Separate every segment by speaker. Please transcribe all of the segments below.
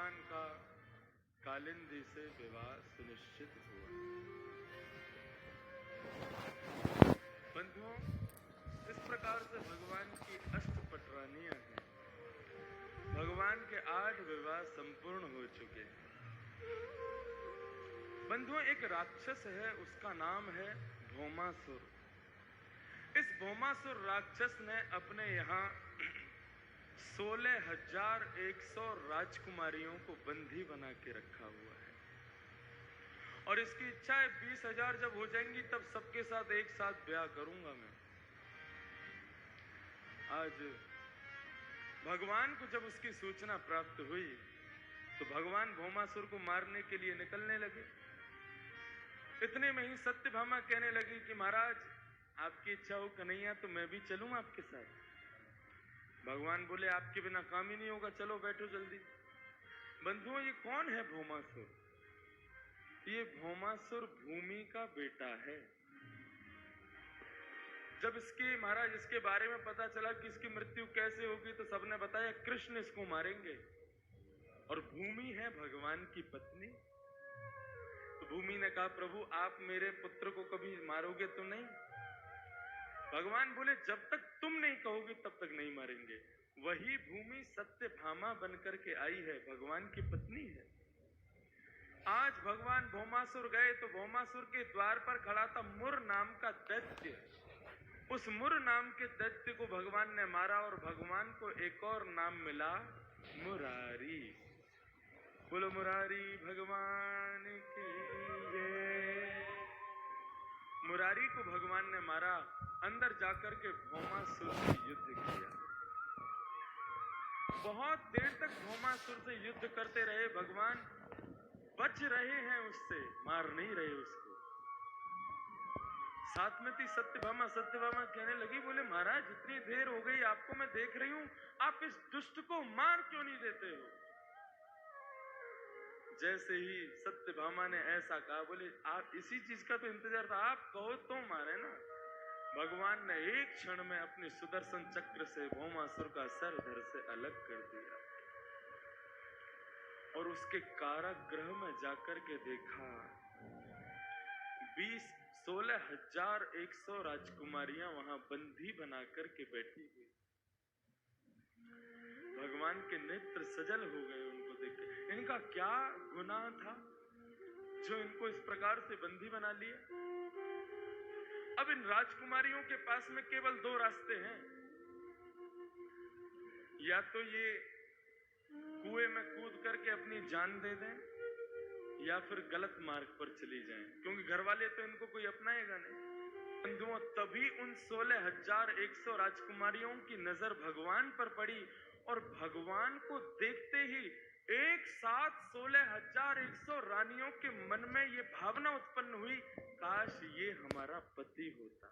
Speaker 1: भगवान का कालिंदी से विवाह सुनिश्चित हुआ। बंधुओं, इस प्रकार से भगवान की अष्टपटरानियां हैं। भगवान के 8 विवाह संपूर्ण हो चुके हैं। बंधुओं, एक राक्षस है, उसका नाम है भौमासुर। इस भौमासुर राक्षस ने अपने यहाँ 16,100 राजकुमारियों को बंदी बना के रखा हुआ है और इसकी इच्छा है 20,000 जब हो जाएंगी तब सबके साथ एक साथ ब्याह करूंगा मैं। आज भगवान को जब उसकी सूचना प्राप्त हुई तो भगवान भौमासुर को मारने के लिए निकलने लगे। इतने में ही सत्यभामा कहने लगी कि महाराज, आपकी इच्छा हो कन्हैया तो मैं भी चलूं आपके साथ। भगवान बोले, आपके बिना काम ही नहीं होगा, चलो बैठो जल्दी। बंधुओं, ये कौन है भौमासुर? ये भौमासुर भूमि का बेटा है। जब इसके बारे में पता चला कि इसकी मृत्यु कैसे होगी तो सबने बताया कृष्ण इसको मारेंगे। और भूमि है भगवान की पत्नी। तो भूमि ने कहा, प्रभु आप मेरे पुत्र को कभी मारोगे तो नहीं? भगवान बोले, जब तक तुम नहीं कहोगे तब तक नहीं मारेंगे। वही भूमि सत्यभामा बनकर के आई है, भगवान की पत्नी है। आज भगवान भौमासुर गए तो भौमासुर के द्वार पर खड़ा था मुर नाम का दैत्य। उस मुर नाम के दैत्य को भगवान ने मारा और भगवान को एक और नाम मिला, मुरारी। बोलो मुरारी भगवान की जय। मुरारी को भगवान ने मारा, अंदर जाकर के भौमासुर से युद्ध किया। बहुत देर तक भौमासुर से युद्ध करते रहे। भगवान बच रहे हैं उससे, मार नहीं रहे उसको। साथ में थी सत्यभामा। सत्यभामा कहने लगी, बोले महाराज इतनी देर हो गई आपको मैं देख रही हूं, आप इस दुष्ट को मार क्यों नहीं देते हो? जैसे ही सत्यभामा ने ऐसा कहा, बोले आप इसी चीज का तो इंतजार था, आप कहो तो मारे ना। भगवान ने एक क्षण में अपने सुदर्शन चक्र से भौमासुर का सर धड़ से अलग कर दिया और उसके कारागृह में जाकर के देखा 16,100 राजकुमारियां वहां बंदी बना करके बैठी हुई। भगवान के नेत्र सजल हो गए उनको देख के। इनका क्या गुनाह था जो इनको इस प्रकार से बंदी बना लिया? अब इन राजकुमारियों के पास में केवल 2 रास्ते हैं। या तो ये कुएं में कूद करके अपनी जान दे दें या फिर गलत मार्ग पर चली जाएं, क्योंकि घर वाले तो इनको कोई अपनाएगा नहीं। बंधुओं, तभी उन 16,100 राजकुमारियों की नजर भगवान पर पड़ी और भगवान को देखते ही एक साथ 16,100 रानियों के मन में ये भावना उत्पन्न हुई, काश ये हमारा पति होता।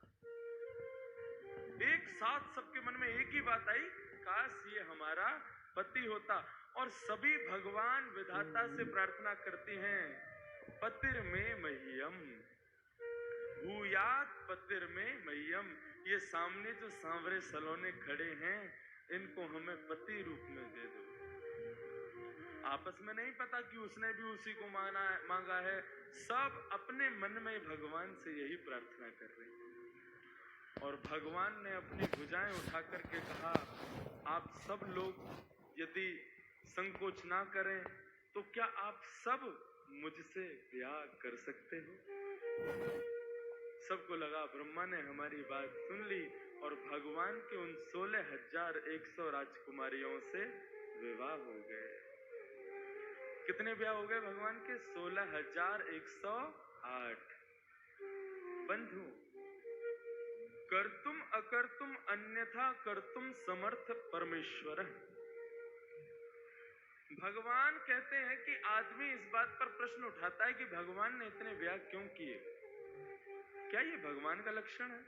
Speaker 1: एक साथ सबके मन में एक ही बात आई, काश ये हमारा पति होता। और सभी भगवान विधाता से प्रार्थना करती हैं, पतिर में मह्यम भूयात पतिर में मह्यम। ये सामने जो सांवरे सलोने खड़े हैं, इनको हमें पति रूप में दे दो। आपस में नहीं पता कि उसने भी उसी को मांगा है, सब अपने मन में भगवान से यही प्रार्थना कर रहे हैं। और भगवान ने अपनी भुजाएं उठा करके कहा, आप सब लोग यदि संकोच ना करें तो क्या आप सब मुझसे ब्याह कर सकते हो? सबको लगा ब्रह्मा ने हमारी बात सुन ली और भगवान के उन 16,100 राजकुमारियों से विवाह हो गए। कितने ब्याह हो गए भगवान के? 16,108। बंधु, कर्तुम अकर्तुम अन्यथा कर्तुम समर्थ परमेश्वर। भगवान कहते हैं कि आदमी इस बात पर प्रश्न उठाता है कि भगवान ने इतने ब्याह क्यों किए, क्या ये भगवान का लक्षण है?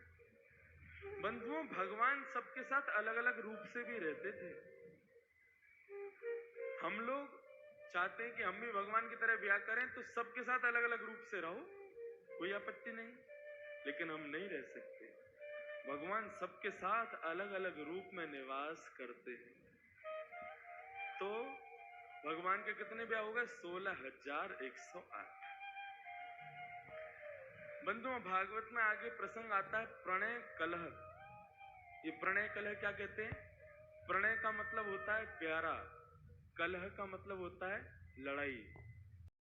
Speaker 1: बंधुओं, भगवान सबके साथ अलग अलग रूप से भी रहते थे। हम लोग चाहते हैं कि हम भी भगवान की तरह ब्याह करें तो सबके साथ अलग अलग रूप से रहो, कोई आपत्ति नहीं, लेकिन हम नहीं रह सकते। भगवान सबके साथ अलग अलग रूप में निवास करते हैं। तो भगवान के कितने ब्याह हो गए? 16,108। बंधुओं, भागवत में आगे प्रसंग आता है प्रणय कलह। ये प्रणय कलह क्या कहते हैं? प्रणय का मतलब होता है प्यारा, कलह का मतलब होता है लड़ाई।